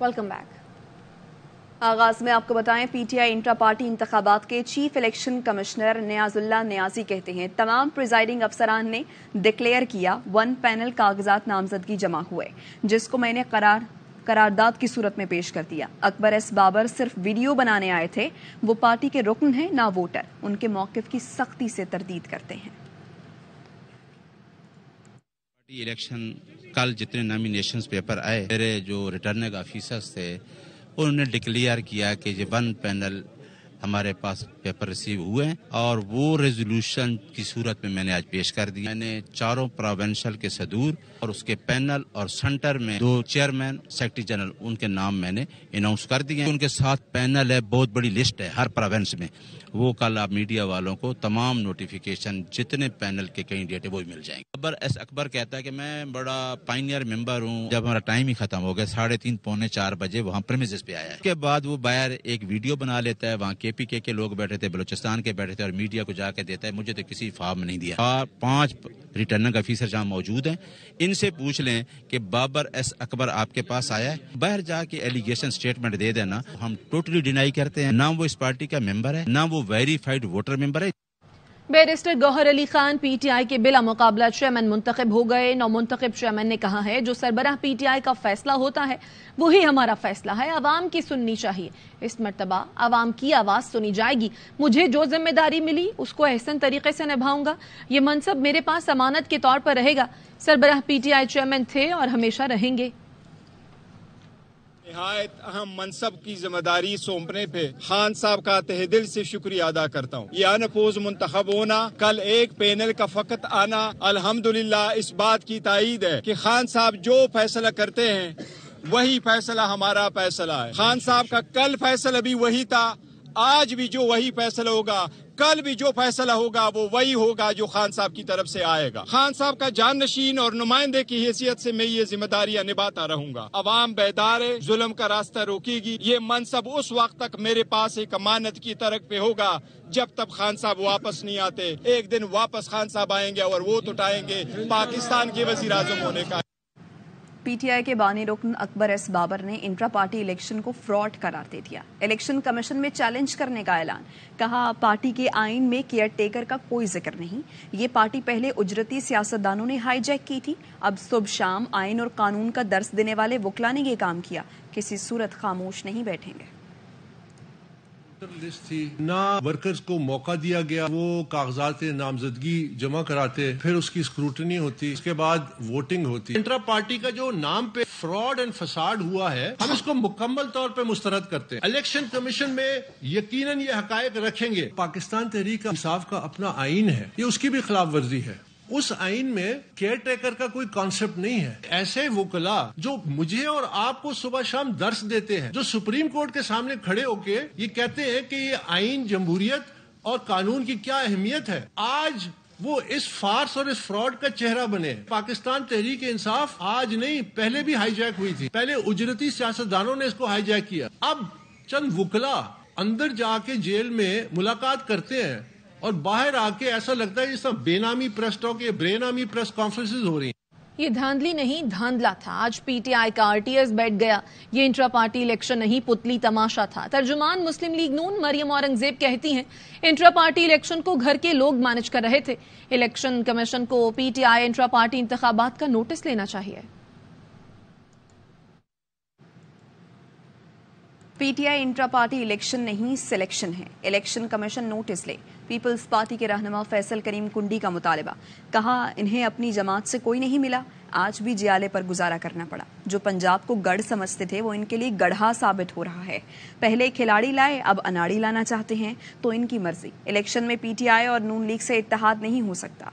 Welcome back. آغاز میں آپ کو بتائیں پی ٹی آئی انٹرا پارٹی انتخابات کے چیف الیکشن کمشنر نیاز اللہ نیازی کہتے ہیں تمام پریزائڈنگ افسران نے ڈکلیئر کیا 1 پینل کاغذات نامزدگی جمع ہوئے جس کو میں نے قرارداد کی صورت میں پیش کر دیا۔ اکبر ایس بابر صرف ویڈیو بنانے آئے تھے، وہ پارٹی کے رکن ہیں نہ ووٹر، ان کے موقف کی سختی سے تردید کرتے ہیں۔ پارٹی الیکشن کل جتنے نامینیشنز پیپر آئے، میرے جو ریٹرننگ آفیسرز تھے انہوں نے ڈکلیئر کیا کہ یہ 1 پینل ہمارے پاس پیپر ریسیو ہوئے ہیں اور وہ ریزولوشن کی صورت میں نے آج پیش کر دی۔ میں نے چاروں پروونشل کے صدور اور اس کے پینل اور سینٹر میں 2 چیئرمین سیکرٹری جنرل ان کے نام میں نے اناؤنس کر دیے ہیں۔ ان کے ساتھ پینل ہے، بہت بڑی لسٹ ہے ہر پروونس میں، وہ کل آپ میڈیا والوں کو تمام نوٹیفیکیشن جتنے پینل کے کینڈیڈیٹ ہیں وہ مل جائیں گے۔ اکبر کہتا ہے کہ میں بڑا پائنیئر ممبر ہوں، جب ہمارا ٹائم ہی ختم ہو گیا 3:30 پونے 4 بجے وہاں پریمیسز پہ آیا ہے، اس کے بعد وہ باہر ایک ویڈیو بنا لیتا ہے، وہاں کے پی کے لوگ بیٹھے تھے، بلوچستان کے بیٹھے تھے اور میڈیا کو جا کے دیتا ہے۔ مجھے تو کسی فارم نہیں دیا۔ 5 ریٹرننگ آفیسر جہاں موجود ہیں ان سے پوچھ لیں کہ بابر ایس اکبر آپ کے پاس آیا ہے، باہر جا کے ایلیگیشن سٹیٹمنٹ دے دینا۔ ہم ٹوٹلی ڈینائی کرتے ہیں، نہ وہ اس پارٹی کا ممبر ہے نہ وہ ویریفائڈ ووٹر ممبر ہے۔ Barrister Gohar Ali Khan P T I کے بلا مقابلہ چیئرمین منتخب ہو گئے۔ نو منتخب چیئرمین نے کہا ہے جو سربراہ پی ٹی آئی کا فیصلہ ہوتا ہے وہی ہمارا فیصلہ ہے، عوام کی سننی چاہیے، اس مرتبہ عوام کی آواز سنی جائے گی، مجھے جو ذمہ داری ملی اس کو احسن طریقے سے نبھاؤں گا، یہ منصب میرے پاس امانت کے طور پر رہے گا۔ سربراہ پی ٹی آئی چیئرمین تھے اور ہمیشہ رہیں گے۔ نہایت اہم منصب کی ذمہ داری سونپنے پہ خان صاحب کا تہ دل سے شکریہ ادا کرتا ہوں۔ یہ انپوز منتخب ہونا، کل ایک پینل کا فقط آنا الحمدللہ اس بات کی تائید ہے کہ خان صاحب جو فیصلہ کرتے ہیں وہی فیصلہ ہمارا فیصلہ ہے۔ خان صاحب کا کل فیصلہ بھی وہی تھا، آج بھی جو وہی فیصلہ ہوگا، کل بھی جو فیصلہ ہوگا وہ وہی ہوگا جو خان صاحب کی طرف سے آئے گا۔ خان صاحب کا جانشین اور نمائندے کی حیثیت سے میں یہ ذمہ داریاں نبھاتا رہوں گا۔ عوام بیدار ہے، ظلم کا راستہ روکے گی۔ یہ منصب اس وقت تک میرے پاس ایک امانت کی طرح پہ ہوگا جب تک خان صاحب واپس نہیں آتے۔ ایک دن واپس خان صاحب آئیں گے اور وہ اٹھائیں گے پاکستان کے وزیر اعظم ہونے کا۔ پی ٹی آئی کے بانی رکن اکبر ایس بابر نے انٹرا پارٹی الیکشن کو فراڈ قرار دے دیا، الیکشن کمیشن میں چیلنج کرنے کا اعلان، کہا پارٹی کے آئین میں کیئر ٹیکر کا کوئی ذکر نہیں، یہ پارٹی پہلے اجرتی سیاستدانوں نے ہائی جیک کی تھی، اب صبح شام آئین اور قانون کا درس دینے والے وکلا نے یہ کام کیا، کسی صورت خاموش نہیں بیٹھیں گے۔ لسٹ تھی، نہ ورکرز کو موقع دیا گیا وہ کاغذات نامزدگی جمع کراتے، پھر اس کی اسکروٹنی ہوتی، اس کے بعد ووٹنگ ہوتی۔ انٹرا پارٹی کا جو نام پہ فراڈ اینڈ فساد ہوا ہے ہم اس کو مکمل طور پہ مسترد کرتے ہیں۔ الیکشن کمیشن میں یقیناً یہ حقائق رکھیں گے۔ پاکستان تحریک انصاف کا اپنا آئین ہے، یہ اس کی بھی خلاف ورزی ہے۔ اس آئین میں کیئر ٹیکر کا کوئی کانسیپٹ نہیں ہے۔ ایسے وکلا جو مجھے اور آپ کو صبح شام درس دیتے ہیں، جو سپریم کورٹ کے سامنے کھڑے ہو کے یہ کہتے ہیں کہ یہ آئین جمہوریت اور قانون کی کیا اہمیت ہے، آج وہ اس فارس اور اس فراڈ کا چہرہ بنے۔ پاکستان تحریک انصاف آج نہیں، پہلے بھی ہائی جیک ہوئی تھی، پہلے اجرتی سیاستدانوں نے اس کو ہائی جیک کیا۔ اب چند وکلا اندر جا کے جیل میں ملاقات کرتے ہیں اور باہر آ کے ایسا لگتا ہے جس طرح بے نامی پریس ٹاک یا بے نامی پریس کانفرنسز ہو رہی ہیں۔ یہ دھاندلی نہیں دھاندلا تھا، آج پی ٹی آئی کا آر ٹی ایس بیٹھ گیا، یہ انٹرا پارٹی الیکشن نہیں پتلی تماشا تھا۔ ترجمان مسلم لیگ نون مریم اورنگزیب کہتی ہیں انٹرا پارٹی الیکشن کو گھر کے لوگ مینج کر رہے تھے، الیکشن کمیشن کو پی ٹی آئی انٹرا پارٹی انتخابات کا نوٹس لینا چاہیے۔ پی ٹی آئی انٹرا پارٹی الیکشن نہیں سلیکشن ہے، الیکشن کمیشن نوٹس لے، پیپلز پارٹی کے رہنما فیصل کریم کنڈی کا مطالبہ، کہا انہیں اپنی جماعت سے کوئی نہیں ملا، آج بھی جیالے پر گزارا کرنا پڑا، جو پنجاب کو گڑھ سمجھتے تھے وہ ان کے لیے گڑھا ثابت ہو رہا ہے، پہلے کھلاڑی لائے اب اناڑی لانا چاہتے ہیں تو ان کی مرضی، الیکشن میں پی ٹی آئی اور نون لیگ سے اتحاد نہیں ہو سکتا۔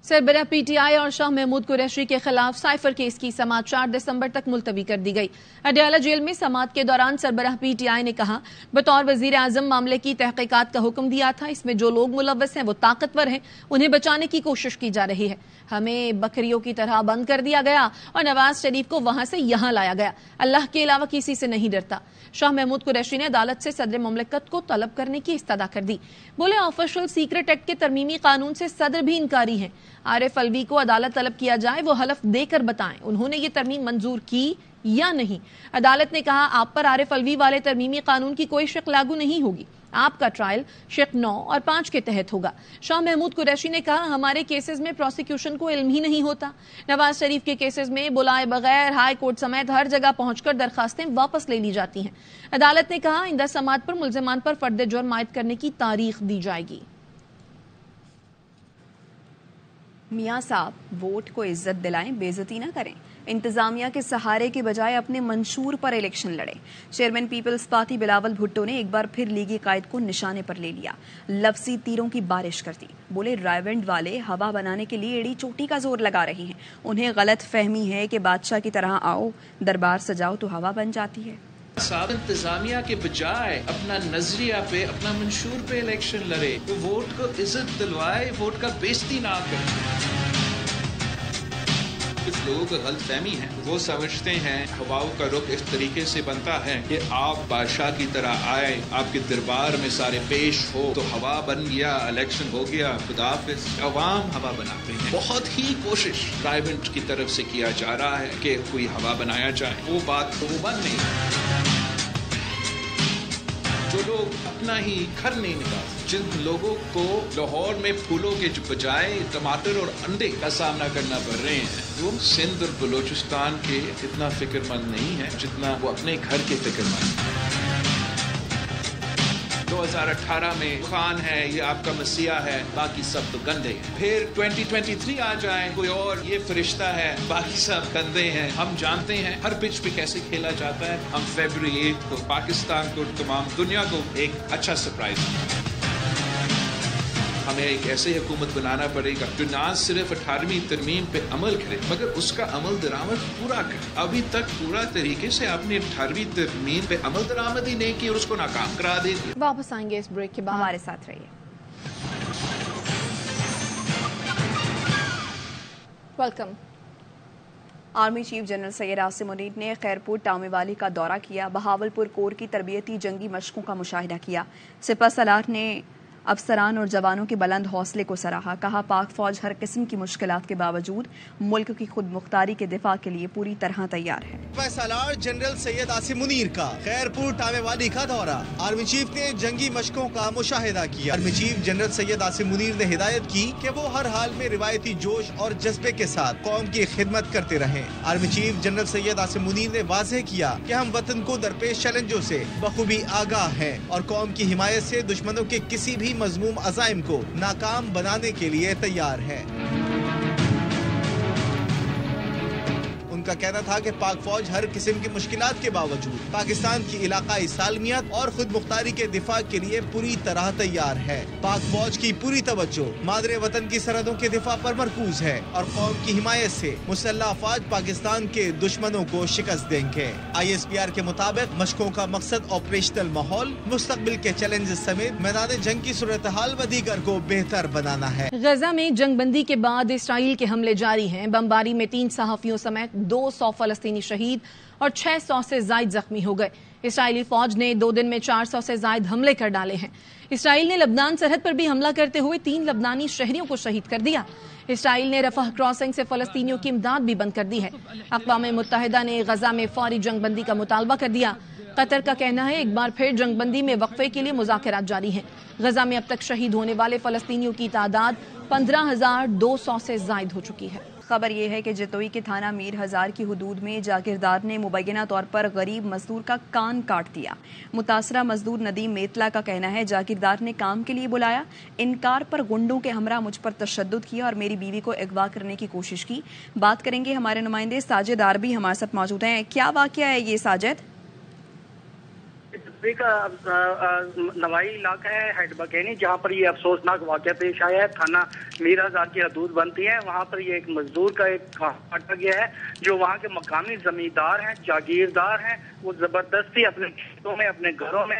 سربراہ پی ٹی آئی اور شاہ محمود قریشی کے خلاف سائفر کیس کی سماعت 4 دسمبر تک ملتوی کر دی گئی۔ اڈیالہ جیل میں سماعت کے دوران سربراہ پی ٹی آئی نے کہا بطور وزیر اعظم معاملے کی تحقیقات کا حکم دیا تھا، اس میں جو لوگ ملوث ہیں وہ طاقتور ہیں، انہیں بچانے کی کوشش کی جا رہی ہے، ہمیں بکریوں کی طرح بند کر دیا گیا اور نواز شریف کو وہاں سے یہاں لایا گیا، اللہ کے علاوہ کسی سے نہیں ڈرتا۔ شاہ محمود قریشی نے عدالت سے صدر مملکت کو طلب کرنے کی استدعا کر دی، بولے آفیشل سیکرٹ ایکٹ کے ترمیمی قانون سے صدر بھی انکاری ہیں، عارف الوی کو عدالت طلب کیا جائے، وہ حلف دے کر بتائیں انہوں نے یہ ترمیم منظور کی یا نہیں۔ عدالت نے کہا آپ پر عارف الوی والے ترمیمی قانون کی کوئی شق لاگو نہیں ہوگی، آپ کا ٹرائل شق 9 اور 5 کے تحت ہوگا۔ شاہ محمود قریشی نے کہا ہمارے کیسز میں پروسیکیوشن کو علم ہی نہیں ہوتا، نواز شریف کے کیسز میں بلائے بغیر ہائی کورٹ سمیت ہر جگہ پہنچ کر درخواستیں واپس لے لی جاتی ہیں۔ عدالت نے کہا آئندہ سماعت پر ملزمان پر فرد جرم عائد کرنے کی تاریخ دی جائے گی۔ میاں صاحب ووٹ کو عزت دلائیں، بے عزتی نہ کریں، انتظامیہ کے سہارے کے بجائے اپنے منشور پر الیکشن لڑیں۔ چیئرمین پیپلز پارٹی بلاول بھٹو نے ایک بار پھر لیگی قائد کو نشانے پر لے لیا، لفظی تیروں کی بارش کر دی۔ بولے رائیونڈ والے ہوا بنانے کے لیے ایڑی چوٹی کا زور لگا رہے ہیں، انہیں غلط فہمی ہے کہ بادشاہ کی طرح آؤ دربار سجاؤ تو ہوا بن جاتی ہے۔ صاحب انتظامیہ کے بجائے اپنا نظریہ پہ اپنا منشور پہ الیکشن لڑے، تو ووٹ کو عزت دلوائے، ووٹ کا بےزتی نہ کرے۔ کچھ لوگوں کو غلط فہمی ہے، وہ سمجھتے ہیں ہواؤں کا رخ اس طریقے سے بنتا ہے کہ آپ بادشاہ کی طرح آئے، آپ کے دربار میں سارے پیش ہو تو ہوا بن گیا، الیکشن ہو گیا، خدا حافظ۔ عوام ہوا بناتے ہیں، بہت ہی کوشش رائیونٹ کی طرف سے کیا جا رہا ہے کہ کوئی ہوا بنایا جائے، وہ بات تو بن نہیں۔ جو لوگ اپنا ہی گھر نہیں نکالتے، جن لوگوں کو لاہور میں پھولوں کے بجائے ٹماٹر اور انڈے کا سامنا کرنا پڑ رہے ہیں، وہ سندھ اور بلوچستان کے اتنا فکر مند نہیں ہے جتنا وہ اپنے گھر کے فکر مند ہیں۔ 2018 میں خان ہے، یہ آپ کا مسیح ہے، باقی سب تو گندے ہیں۔ پھر 2023 آ جائے کوئی اور، یہ فرشتہ ہے، باقی سب گندے ہیں۔ ہم جانتے ہیں ہر پچ پہ کیسے کھیلا جاتا ہے۔ ہم فیبروری 8 کو پاکستان کو، تمام دنیا کو ایک اچھا سرپرائز دیں۔ ہمیں ایک ایسی حکومت بنانا پڑے گا جو نہ صرف 18ویں ترمیم پہ عمل کرے مگر اس کا عمل درآمد پورا کرے۔ ابھی تک پورا طریقے سے آپ نے 18ویں ترمیم پہ عمل درآمد ہی نہیں کی اور اس کو ناکام کرا دے دیا۔ واپس آئیں گے اس بریک کے بعد، ہمارے ساتھ رہیے۔ Welcome. Army chief general Syed Asim Munir نے خیرپور ٹامے والی کا دورہ کیا، بہاولپور کور کی تربیتی جنگی مشقوں کا مشاہدہ کیا۔ سپہ سالار نے افسران اور جوانوں کے بلند حوصلے کو سراہا، کہا پاک فوج ہر قسم کی مشکلات کے باوجود ملک کی خود مختاری کے دفاع کے لیے پوری طرح تیار ہے۔ سپہ سالار جنرل سید عاصم منیر کا خیرپور ٹامے والی کا دورہ، آرمی چیف نے جنگی مشقوں کا مشاہدہ کیا۔ Army chief general Syed Asim Munir نے ہدایت کی کہ وہ ہر حال میں روایتی جوش اور جذبے کے ساتھ قوم کی خدمت کرتے رہیں۔ Army chief general Syed Asim Munir نے واضح کیا کہ ہم وطن کو درپیش چیلنجوں سے بخوبی آگاہ ہیں اور قوم کی حمایت سے دشمنوں کے کسی بھی مذموم عزائم کو ناکام بنانے کے لیے تیار ہے۔ ان کا کہنا تھا کہ پاک فوج ہر قسم کی مشکلات کے باوجود پاکستان کی علاقائی سالمیت اور خود مختاری کے دفاع کے لیے پوری طرح تیار ہے۔ پاک فوج کی پوری توجہ مادر وطن کی سرحدوں کے دفاع پر مرکوز ہے اور قوم کی حمایت سے مسلح افواج پاکستان کے دشمنوں کو شکست دیں گے۔ ISPR کے مطابق مشقوں کا مقصد آپریشنل ماحول، مستقبل کے چیلنج سمیت میدان جنگ کی صورتحال و دیگر کو بہتر بنانا ہے۔ غزہ میں جنگ بندی کے بعد اسرائیل کے حملے جاری ہیں۔ بمباری میں 3 صحافیوں سمیت 200 فلسطینی شہید اور 600 سے زائد زخمی ہو گئے۔ اسرائیلی فوج نے 2 دن میں 400 سے زائد حملے کر ڈالے ہیں۔ اسرائیل نے لبنان سرحد پر بھی حملہ کرتے ہوئے 3 لبنانی شہریوں کو شہید کر دیا۔ اسرائیل نے رفح کراسنگ سے فلسطینیوں کی امداد بھی بند کر دی ہے۔ اقوام متحدہ نے غزہ میں فوری جنگ بندی کا مطالبہ کر دیا۔ قطر کا کہنا ہے ایک بار پھر جنگ بندی میں وقفے کے لیے مذاکرات جاری ہیں۔ غزہ میں اب تک شہید ہونے والے فلسطینیوں کی تعداد 15,200 سے زائد ہو چکی ہے۔ خبر یہ ہے کہ جتوئی کے تھانہ میر ہزار کی حدود میں جاگیردار نے مبینہ طور پر غریب مزدور کا کان کاٹ دیا۔ متاثرہ مزدور ندیم میتلا کا کہنا ہے جاگیردار نے کام کے لیے بلایا، انکار پر گنڈوں کے ہمراہ مجھ پر تشدد کیا اور میری بیوی کو اغوا کرنے کی کوشش کی۔ بات کریں گے ہمارے نمائندے ساجد عربی ہمارے ساتھ موجود ہیں۔ کیا واقعہ ہے یہ ساجد؟ کا نوائی علاقہ ہے ہیڈ بکینی، جہاں پر یہ افسوسناک واقعہ پیش آیا ہے۔ تھانہ میر ہزار کی حدود بنتی ہے، وہاں پر یہ ایک مزدور کا ایک کاٹا گیا ہے جو وہاں کے مقامی زمیندار ہیں، جاگیردار ہیں۔ وہ زبردستی اپنے کھیتوں میں، اپنے گھروں میں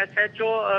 SHO